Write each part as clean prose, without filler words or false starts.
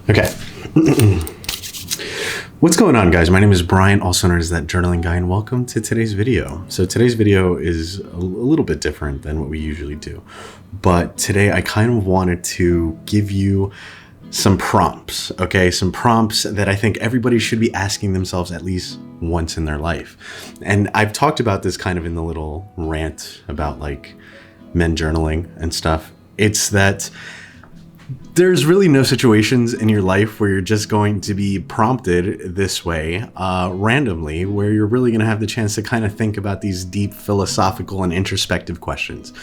Okay. What's going on, guys? My name is Brian, also known as That Journaling Guy, and welcome to today's video. So today's video is a little bit different than what we usually do. But today I kind of wanted to give you some prompts, okay? Some prompts that I think everybody should be asking themselves at least once in their life. And I've talked about this kind of in the little rant about like men journaling and stuff. It's that there's really no situations in your life where you're just going to be prompted this way randomly, where you're really going to have the chance to kind of think about these deep philosophical and introspective questions.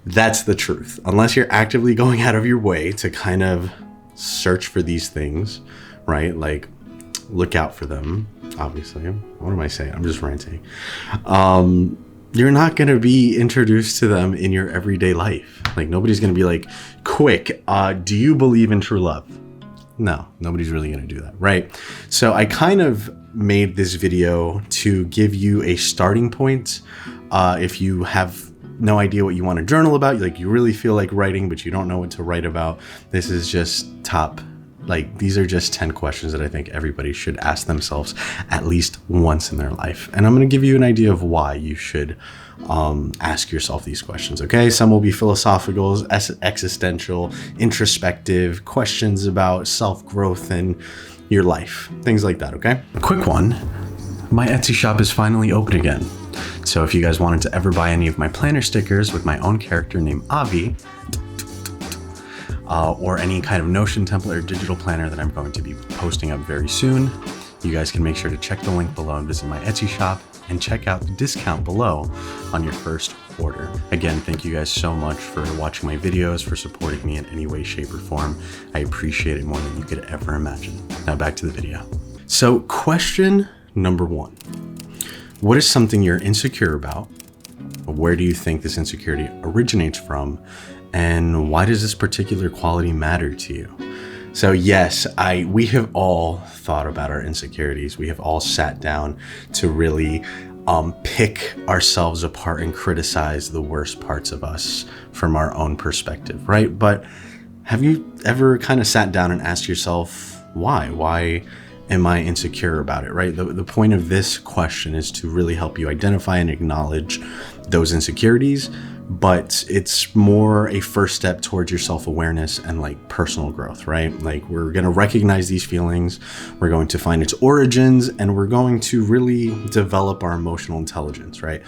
That's the truth. Unless you're actively going out of your way to kind of search for these things, right? Like look out for them, obviously. What am I saying? I'm just ranting. You're not going to be introduced to them in your everyday life. Like nobody's going to be like, quick, do you believe in true love? No, nobody's really going to do that, right? So I kind of made this video to give you a starting point. If you have no idea what you want to journal about, like you really feel like writing, but you don't know what to write about, this is just these are just 10 questions that I think everybody should ask themselves at least once in their life. And I'm going to give you an idea of why you should ask yourself these questions, okay? Some will be philosophical, existential, introspective, questions about self-growth and your life, things like that, okay? A quick one, my Etsy shop is finally open again. So if you guys wanted to ever buy any of my planner stickers with my own character named Avi, or any kind of Notion template or digital planner that I'm going to be posting up very soon, you guys can make sure to check the link below and visit my Etsy shop and check out the discount below on your first order. Again, thank you guys so much for watching my videos, for supporting me in any way, shape, or form. I appreciate it more than you could ever imagine. Now back to the video. So question number 1. What is something you're insecure about? Where do you think this insecurity originates from? And why does this particular quality matter to you? So yes, we have all thought about our insecurities. We have all sat down to really pick ourselves apart and criticize the worst parts of us from our own perspective, right? But have you ever kind of sat down and asked yourself, why? Why am I insecure about it, right? The point of this question is to really help you identify and acknowledge those insecurities, but it's more a first step towards your self-awareness and like personal growth, right? Like we're going to recognize these feelings, we're going to find its origins, and we're going to really develop our emotional intelligence, right?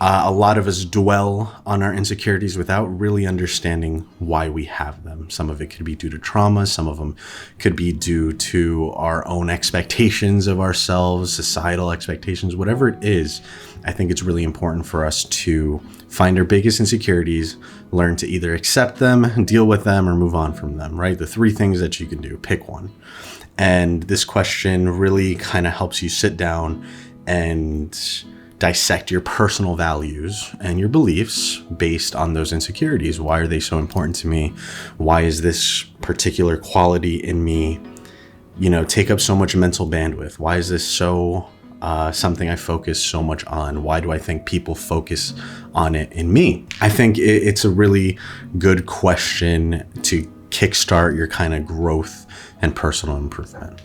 A lot of us dwell on our insecurities without really understanding why we have them. Some of it could be due to trauma. Some of them could be due to our own expectations of ourselves, societal expectations, whatever it is. I think it's really important for us to find our biggest insecurities, learn to either accept them, deal with them, or move on from them, right? The 3 things that you can do, pick one. And this question really kind of helps you sit down and dissect your personal values and your beliefs based on those insecurities. Why are they so important to me? Why is this particular quality in me, take up so much mental bandwidth? Why is this so something I focus so much on? Why do I think people focus on it in me? I think it's a really good question to kickstart your kind of growth and personal improvement.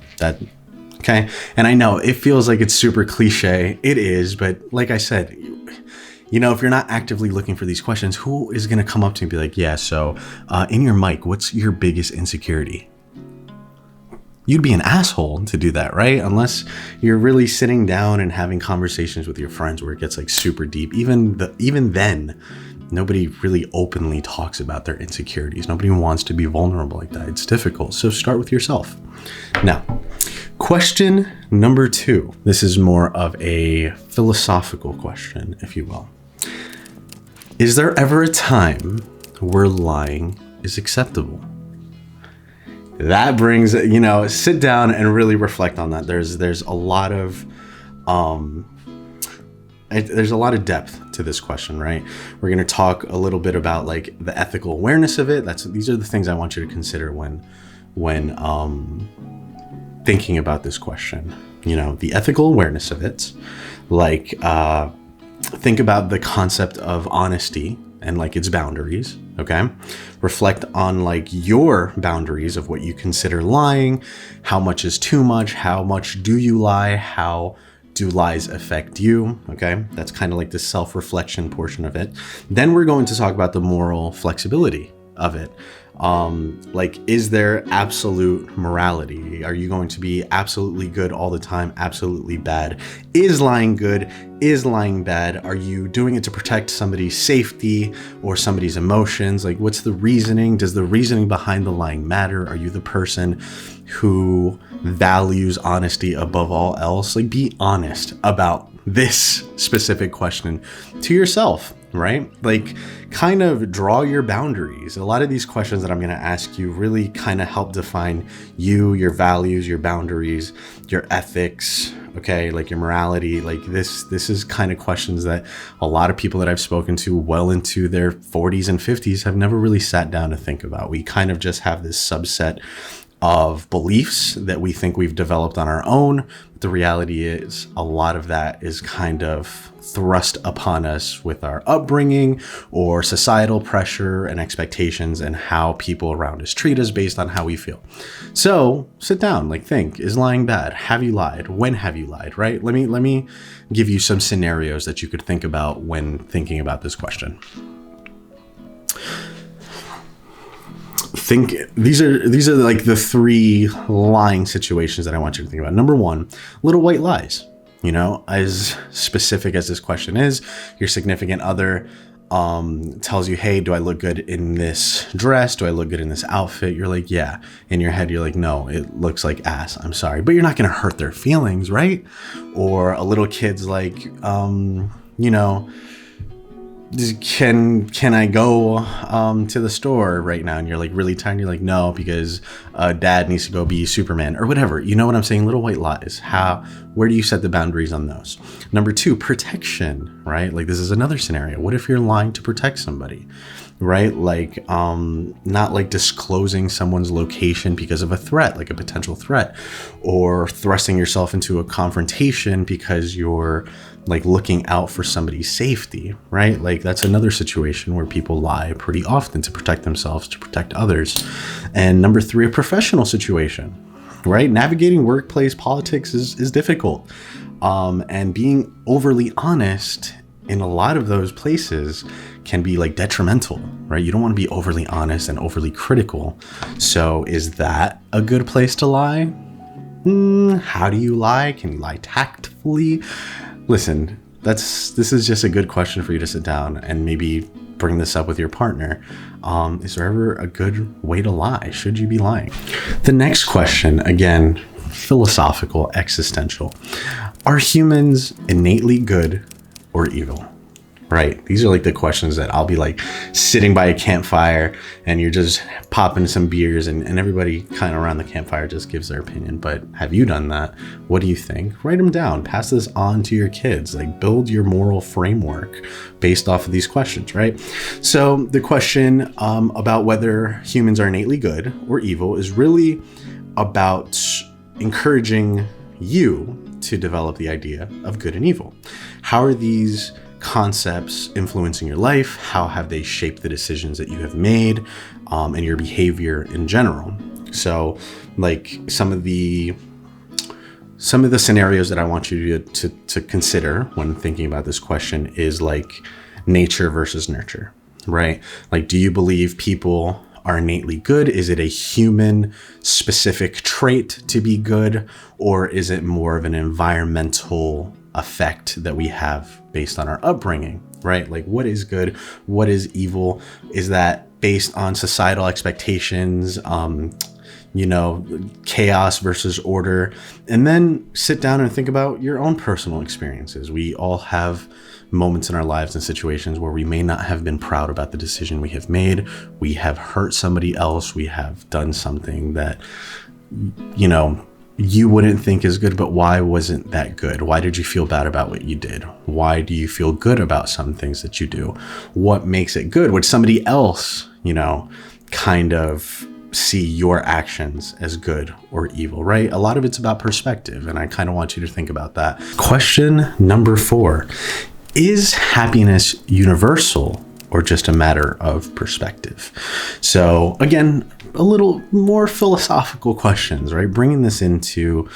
Okay. And I know it feels like it's super cliche. It is. But like I said, if you're not actively looking for these questions, who is going to come up to me and be like, yeah, so in your mic, what's your biggest insecurity? You'd be an asshole to do that, right? Unless you're really sitting down and having conversations with your friends where it gets like super deep. Even then, nobody really openly talks about their insecurities. Nobody wants to be vulnerable like that. It's difficult. So start with yourself. Now, question number 2. This is more of a philosophical question, if you will. Is there ever a time where lying is acceptable? That brings, sit down and really reflect on that. There's a lot of depth to this question, right? We're going to talk a little bit about like the ethical awareness of it. These are the things I want you to consider when thinking about this question. The ethical awareness of it, like think about the concept of honesty and like its boundaries, Okay. Reflect on like your boundaries of what you consider lying. How much is too much? How much do you lie? How do lies affect you? Okay. That's kind of like the self-reflection portion of it. Then we're going to talk about the moral flexibility of it. Like, is there absolute morality? Are you going to be absolutely good all the time? Absolutely bad? Is lying good? Is lying bad? Are you doing it to protect somebody's safety or somebody's emotions? Like, what's the reasoning? Does the reasoning behind the lying matter? Are you the person who values honesty above all else? Like, be honest about this specific question to yourself, right? Like, kind of draw your boundaries. A lot of these questions that I'm going to ask you really kind of help define you, your values, your boundaries, your ethics, okay? Like your morality. Like this is kind of questions that a lot of people that I've spoken to well into their 40s and 50s have never really sat down to think about. We kind of just have this subset of beliefs that we think we've developed on our own. But the reality is a lot of that is kind of thrust upon us with our upbringing or societal pressure and expectations and how people around us treat us based on how we feel. So sit down, like think, is lying bad? Have you lied? When have you lied, right? Let me give you some scenarios that you could think about when thinking about this question. Think these are like the three lying situations that I want you to think about. Number one, little white lies. You know, as specific as this question is, your significant other tells you, hey, do I look good in this dress? Do I look good in this outfit? You're like, yeah. In your head, you're like, no, it looks like ass. I'm sorry. But you're not going to hurt their feelings, right? Or a little kid's like, you know, can I go to the store right now? And you're like really tired. You're like, no, because dad needs to go be Superman or whatever. You know what I'm saying? Little white lies. Where do you set the boundaries on those? Number two, protection, right? Like this is another scenario. What if you're lying to protect somebody, right? Like not like disclosing someone's location because of a threat, like a potential threat, or thrusting yourself into a confrontation because you're like looking out for somebody's safety, right? Like that's another situation where people lie pretty often to protect themselves, to protect others. And number three, a professional situation, right? Navigating workplace politics is difficult. And being overly honest in a lot of those places can be like detrimental, right? You don't want to be overly honest and overly critical. So is that a good place to lie? How do you lie? Can you lie tactfully? Listen, this is just a good question for you to sit down and maybe bring this up with your partner. Is there ever a good way to lie? Should you be lying? The next question, again, philosophical, existential. Are humans innately good or evil? Right? These are like the questions that I'll be like sitting by a campfire and you're just popping some beers and everybody kind of around the campfire just gives their opinion. But have you done that? What do you think? Write them down. Pass this on to your kids. Like build your moral framework based off of these questions, right? So the question about whether humans are innately good or evil is really about encouraging you to develop the idea of good and evil. How are these concepts influencing your life? How have they shaped the decisions that you have made and your behavior in general? So like some of the scenarios that I want you to consider when thinking about this question is like nature versus nurture, right? Like, do you believe people are innately good? Is it a human specific trait to be good, or is it more of an environmental effect that we have based on our upbringing, right? Like what is good? What is evil? Is that based on societal expectations, you know, chaos versus order? And then sit down and think about your own personal experiences. We all have moments in our lives and situations where we may not have been proud about the decision we have made. We have hurt somebody else. We have done something that, you know, you wouldn't think is good, but why wasn't that good? Why did you feel bad about what you did? Why do you feel good about some things that you do? What makes it good? Would somebody else, you know, kind of see your actions as good or evil, right? A lot of it's about perspective, and I kind of want you to think about that. Question number 4, is happiness universal or just a matter of perspective? So again, a little more philosophical questions, right? Bringing this into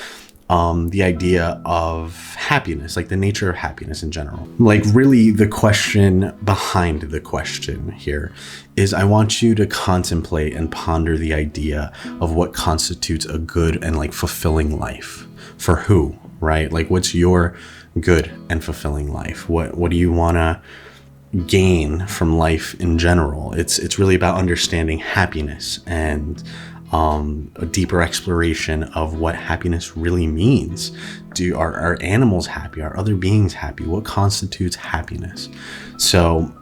the idea of happiness, like the nature of happiness in general. Like really the question behind the question here is, I want you to contemplate and ponder the idea of what constitutes a good and like fulfilling life. For who, right? Like what's your good and fulfilling life? What do you want to gain from life in general? It's really about understanding happiness and a deeper exploration of what happiness really means. Are animals happy? Are other beings happy? What constitutes happiness? So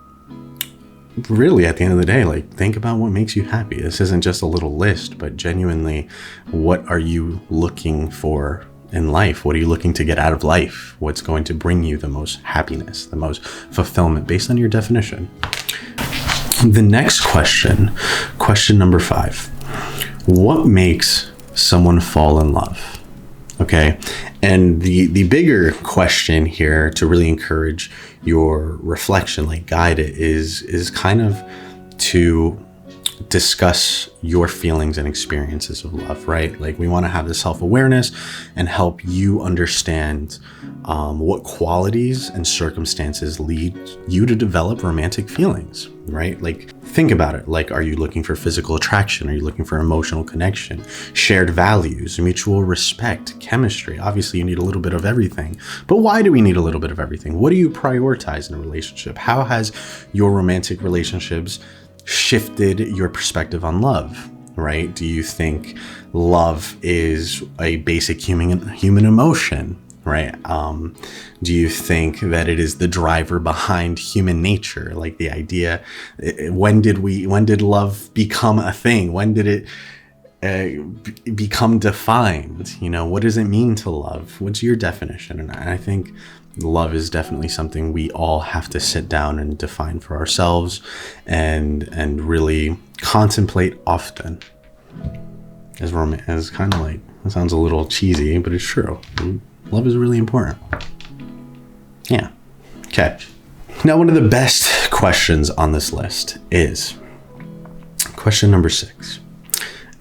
really, at the end of the day, like, think about what makes you happy. This isn't just a little list, but genuinely, what are you looking for in life? What are you looking to get out of life? What's going to bring you the most happiness, the most fulfillment, based on your definition? The next question number 5. What makes someone fall in love? Okay. And the bigger question here, to really encourage your reflection, like guide it, is kind of to discuss your feelings and experiences of love, right? Like we want to have this self-awareness and help you understand what qualities and circumstances lead you to develop romantic feelings, right? Like think about it. Like, are you looking for physical attraction? Are you looking for emotional connection, shared values, mutual respect, chemistry? Obviously you need a little bit of everything, but why do we need a little bit of everything? What do you prioritize in a relationship? How has your romantic relationships shifted your perspective on love, right? Do you think love is a basic human emotion, right? Do you think that it is the driver behind human nature? Like the idea, when did love become a thing? When did it become defined? You know, what does it mean to love? What's your definition? And I think love is definitely something we all have to sit down and define for ourselves and really contemplate often. As kind of like, it sounds a little cheesy, but it's true. Love is really important. Yeah. Okay. Now, one of the best questions on this list is question number 6.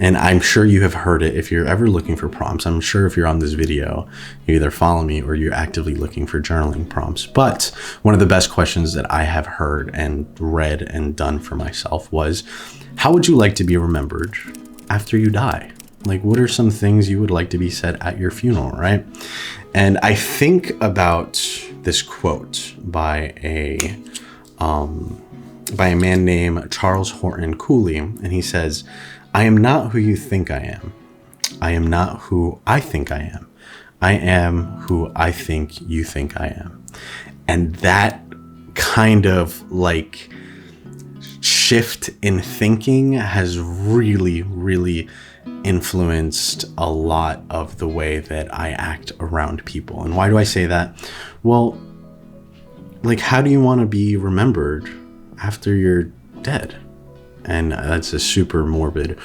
And I'm sure you have heard it if you're ever looking for prompts. I'm sure if you're on this video, you either follow me or you're actively looking for journaling prompts. But one of the best questions that I have heard and read and done for myself was, how would you like to be remembered after you die? Like, what are some things you would like to be said at your funeral, right? And I think about this quote by a man named Charles Horton Cooley, and he says, "I am not who you think I am. I am not who I think I am. I am who I think you think I am." And that kind of like shift in thinking has really, really influenced a lot of the way that I act around people. And why do I say that? Well, like, how do you want to be remembered after you're dead? And that's a super morbid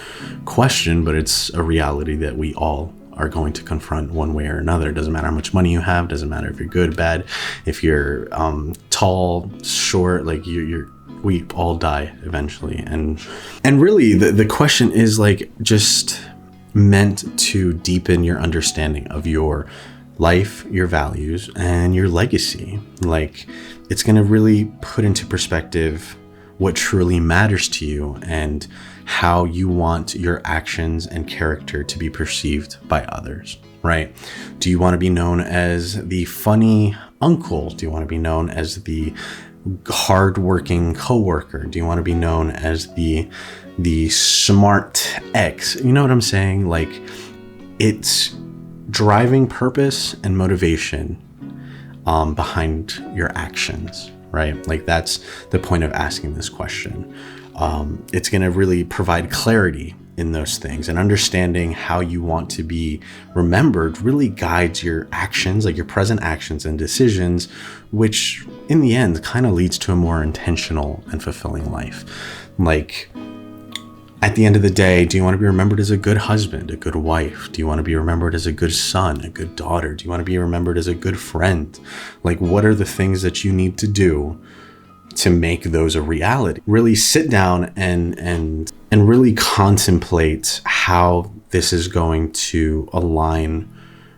question, but it's a reality that we all are going to confront one way or another. It doesn't matter how much money you have. Doesn't matter if you're good, bad, if you're tall, short, like we all die eventually. And really the question is like just meant to deepen your understanding of your life, your values, and your legacy. Like, it's going to really put into perspective what truly matters to you and how you want your actions and character to be perceived by others, right? Do you want to be known as the funny uncle? Do you want to be known as the hardworking coworker? Do you want to be known as the smart ex? You know what I'm saying? Like, it's driving purpose and motivation behind your actions, right? Like, that's the point of asking this question. It's going to really provide clarity in those things, and understanding how you want to be remembered really guides your actions, like your present actions and decisions, which in the end kind of leads to a more intentional and fulfilling life. Like, at the end of the day, do you want to be remembered as a good husband, a good wife? Do you want to be remembered as a good son, a good daughter? Do you want to be remembered as a good friend? Like, what are the things that you need to do to make those a reality. Really sit down and really contemplate how this is going to align,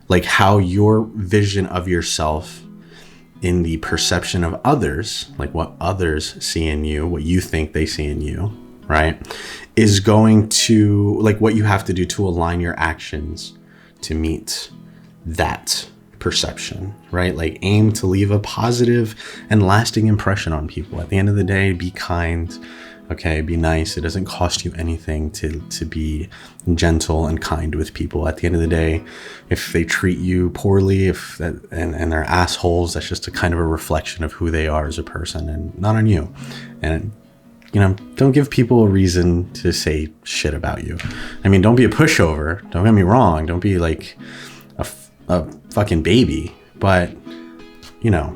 like how your vision of yourself in the perception of others, like what others see in you, what you think they see in you, right, is going to, like what you have to do to align your actions to meet that perception, right? Like aim to leave a positive and lasting impression on people. At the end of the day, be kind, okay, be nice. It doesn't cost you anything to be gentle and kind with people. At the end of the day, if they treat you poorly, and they're assholes, that's just a kind of a reflection of who they are as a person and not on you. And don't give people a reason to say shit about you. I mean, don't be a pushover. Don't get me wrong. Don't be like a fucking baby, but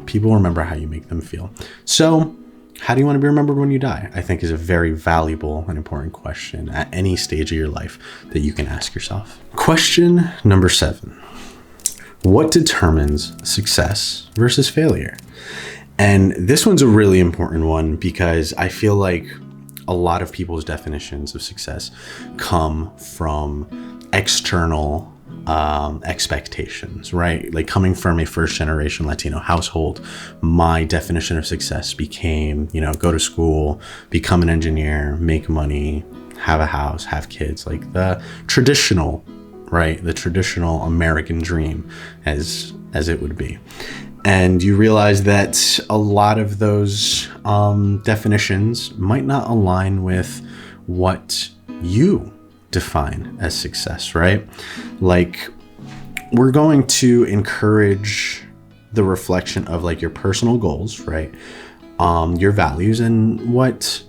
people remember how you make them feel. So how do you want to be remembered when you die? I think is a very valuable and important question at any stage of your life that you can ask yourself. Question number 7. What determines success versus failure? And this one's a really important one because I feel like a lot of people's definitions of success come from external expectations, right? Like coming from a first generation Latino household, my definition of success became, go to school, become an engineer, make money, have a house, have kids, like the traditional, right? The traditional American dream as it would be. And you realize that a lot of those definitions might not align with what you define as success, right? Like we're going to encourage the reflection of like your personal goals, right? Your values and what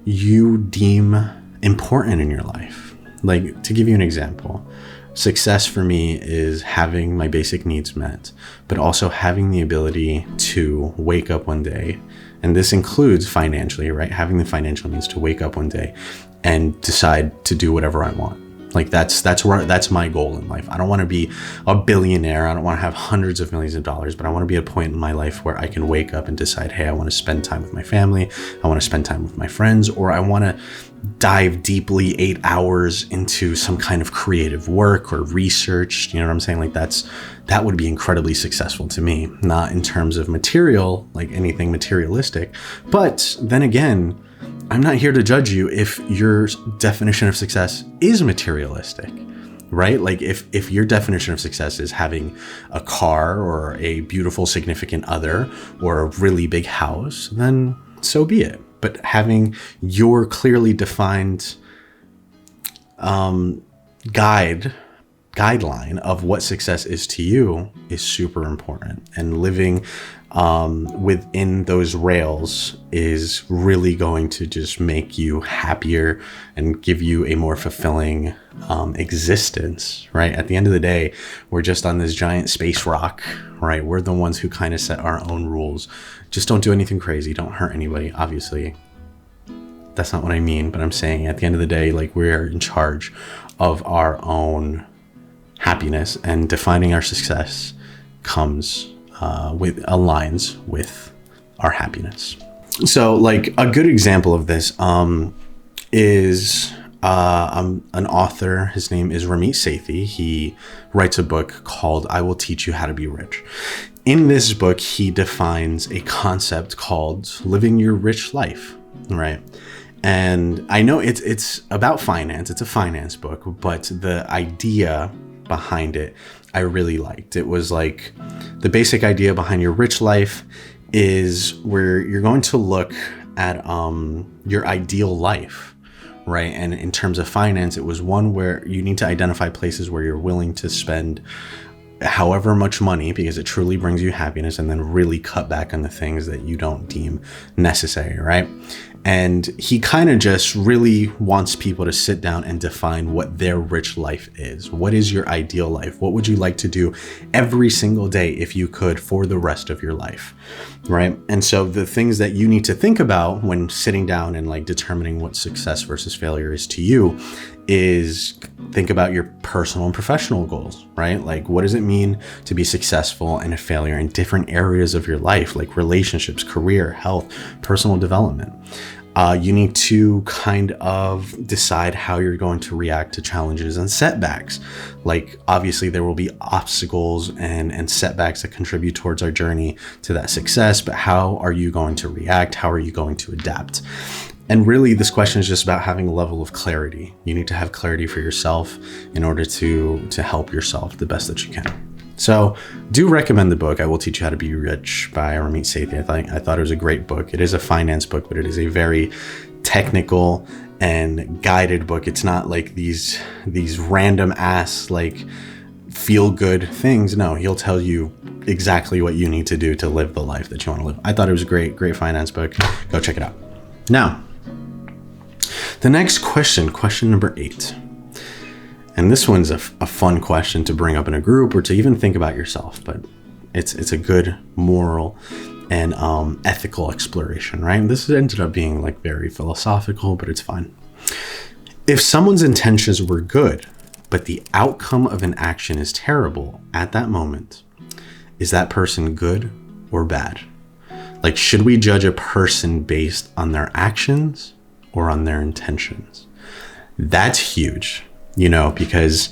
you deem important in your life. Like to give you an example, success for me is having my basic needs met, but also having the ability to wake up one day, and this includes financially, right? Having the financial means to wake up one day and decide to do whatever I want. Like that's my goal in life. I don't want to be a billionaire. I don't want to have hundreds of millions of dollars, but I want to be at a point in my life where I can wake up and decide, hey, I want to spend time with my family. I want to spend time with my friends, or I want to dive deeply 8 hours into some kind of creative work or research. You know what I'm saying? Like that would be incredibly successful to me, not in terms of material, like anything materialistic. But then again, I'm not here to judge you if your definition of success is materialistic, right? Like if your definition of success is having a car or a beautiful significant other or a really big house, then so be it. But having your clearly defined guideline of what success is to you is super important, and living within those rails is really going to just make you happier and give you a more fulfilling existence, right? At the end of the day, we're just on this giant space rock, right? We're the ones who kind of set our own rules. Just don't do anything crazy. Don't hurt anybody. Obviously, that's not what I mean, but I'm saying at the end of the day, like we're in charge of our own happiness, and defining our success aligns with our happiness. So like a good example of this is an author. His name is Ramit Sethi. He writes a book called I Will Teach You How to Be Rich. In this book, he defines a concept called living your rich life, right? And I know it's about finance. It's a finance book, but the idea behind it I really liked. It was like the basic idea behind your rich life is where you're going to look at your ideal life, right? And in terms of finance, it was one where you need to identify places where you're willing to spend however much money because it truly brings you happiness, and then really cut back on the things that you don't deem necessary, right? And he kind of just really wants people to sit down and define what their rich life is. What is your ideal life? What would you like to do every single day if you could for the rest of your life, right? And so the things that you need to think about when sitting down and like determining what success versus failure is to you is think about your personal and professional goals, right? Like, what does it mean to be successful and a failure in different areas of your life, like relationships, career, health, personal development? You need to kind of decide how you're going to react to challenges and setbacks. Like, obviously there will be obstacles and setbacks that contribute towards our journey to that success, but how are you going to react? How are you going to adapt? And really, this question is just about having a level of clarity. You need to have clarity for yourself in order to help yourself the best that you can. So do recommend the book, I Will Teach You How to Be Rich by Ramit Sethi. I thought it was a great book. It is a finance book, but it is a very technical and guided book. It's not like these random ass, like, feel good things. No, he'll tell you exactly what you need to do to live the life that you want to live. I thought it was a great finance book. Go check it out. Now, the next question number 8. And this one's a fun question to bring up in a group or to even think about yourself, but it's a good moral and ethical exploration, right? This ended up being like very philosophical, but it's fine. If someone's intentions were good, but the outcome of an action is terrible at that moment, is that person good or bad? Like, should we judge a person based on their actions or on their intentions? That's huge, because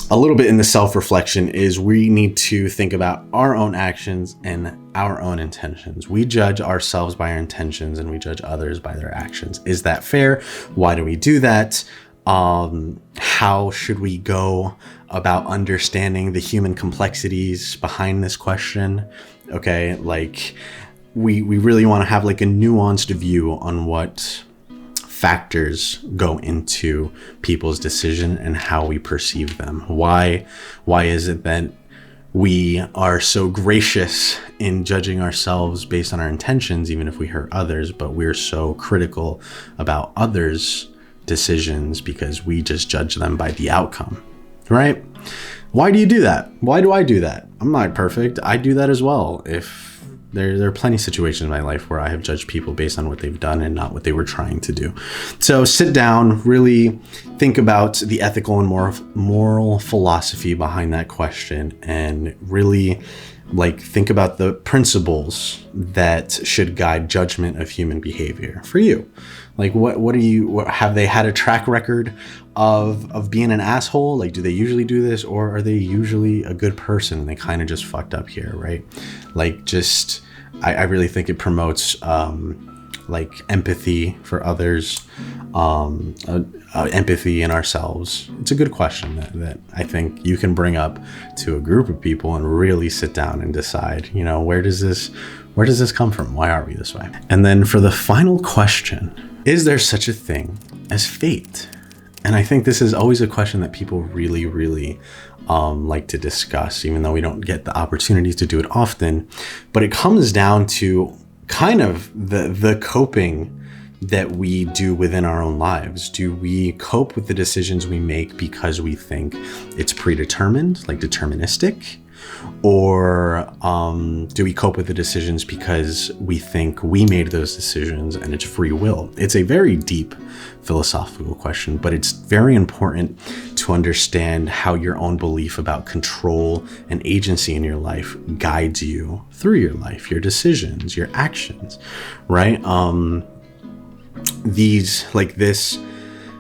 a little bit in the self-reflection is we need to think about our own actions and our own intentions. We judge ourselves by our intentions and we judge others by their actions. Is that fair? Why do we do that? How should we go about understanding the human complexities behind this question? Okay, like we really want to have like a nuanced view on what factors go into people's decision and how we perceive them. Why is it that we are so gracious in judging ourselves based on our intentions, even if we hurt others, but we're so critical about others' decisions because we just judge them by the outcome, right? Why do you do that? Why do I do that? I'm not perfect. I do that as well. If there are plenty of situations in my life where I have judged people based on what they've done and not what they were trying to do. So sit down, really think about the ethical and moral philosophy behind that question, and really think about the principles that should guide judgment of human behavior for you. Like, what have they had a track record of being an asshole? Like, do they usually do this, or are they usually a good person and they kind of just fucked up here, right? I really think it promotes empathy for others, empathy in ourselves. It's a good question that I think you can bring up to a group of people and really sit down and decide, where does this come from? Why are we this way? And then for the final question, is there such a thing as fate? And I think this is always a question that people really, really like to discuss, even though we don't get the opportunities to do it often. But it comes down to kind of the coping that we do within our own lives. Do we cope with the decisions we make because we think it's predetermined, like deterministic? Or do we cope with the decisions because we think we made those decisions and it's free will? It's a very deep philosophical question, but it's very important to understand how your own belief about control and agency in your life guides you through your life, your decisions, your actions, right? This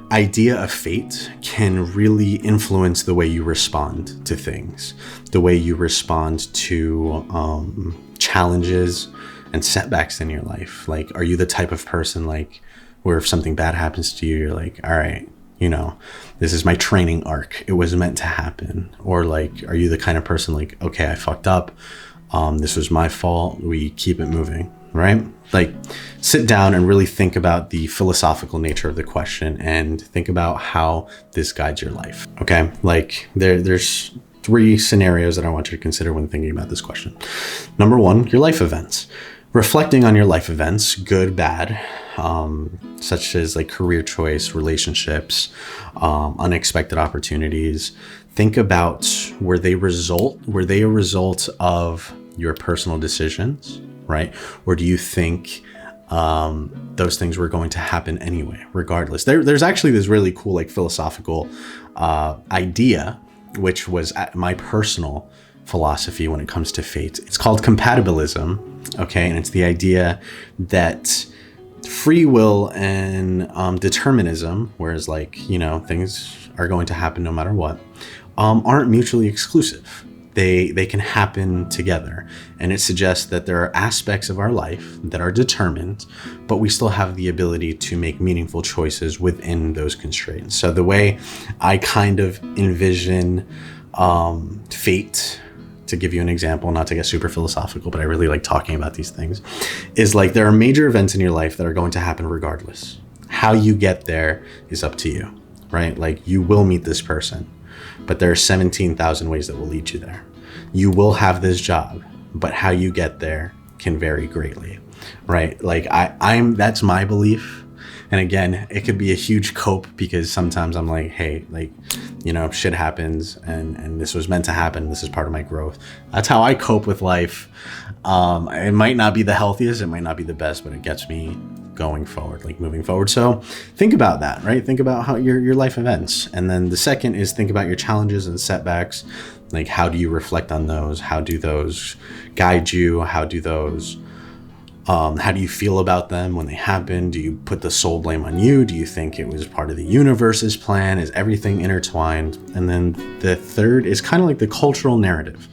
idea of fate can really influence the way you respond to things, the way you respond to challenges and setbacks in your life. Like, are you the type of person where if something bad happens to you, you're like, all right, this is my training arc. It was meant to happen. Or are you the kind of person okay, I fucked up. This was my fault. We keep it moving, right? Sit down and really think about the philosophical nature of the question and think about how this guides your life. Okay. There's 3 scenarios that I want you to consider when thinking about this question. Number 1, your life events. Reflecting on your life events, good, bad, such as like career choice, relationships, unexpected opportunities. Think about, were they a result of your personal decisions, right? Or do you think those things were going to happen anyway, regardless? There's actually this really cool like philosophical idea, which was my personal philosophy when it comes to fate. It's called compatibilism, okay? And it's the idea that free will and determinism, whereas like, you know, things are going to happen no matter what, aren't mutually exclusive. They can happen together. And it suggests that there are aspects of our life that are determined, but we still have the ability to make meaningful choices within those constraints. So the way I kind of envision fate, to give you an example, not to get super philosophical, but I really like talking about these things, is like there are major events in your life that are going to happen regardless. How you get there is up to you, right? Like you will meet this person, but there are 17,000 ways that will lead you there. You will have this job, but how you get there can vary greatly, right? Like that's my belief. And again, it could be a huge cope because sometimes I'm like, hey, like, you know, shit happens and this was meant to happen. This is part of my growth. That's how I cope with life. It might not be the healthiest, it might not be the best, but it gets me going forward, like moving forward. So think about that, right? Think about how your life events. And then the second is think about your challenges and setbacks. Like, how do you reflect on those? How do those guide you? How do you feel about them when they happen? Do you put the sole blame on you? Do you think it was part of the universe's plan? Is everything intertwined? And then the third is kind of like the cultural narrative.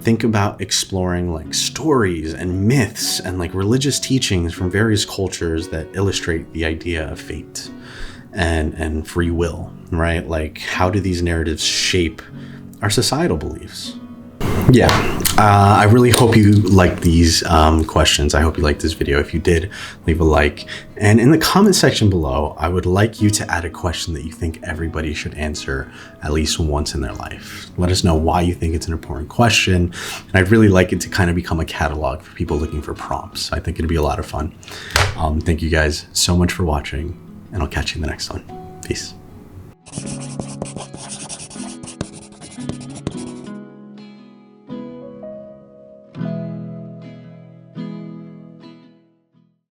Think about exploring like stories and myths and like religious teachings from various cultures that illustrate the idea of fate and free will, right? Like, how do these narratives shape our societal beliefs? Yeah, I really hope you liked these questions. I hope you liked this video. If you did, leave a like. And in the comment section below, I would like you to add a question that you think everybody should answer at least once in their life. Let us know why you think it's an important question. And I'd really like it to kind of become a catalog for people looking for prompts. I think it'd be a lot of fun. Thank you guys so much for watching, and I'll catch you in the next one. Peace.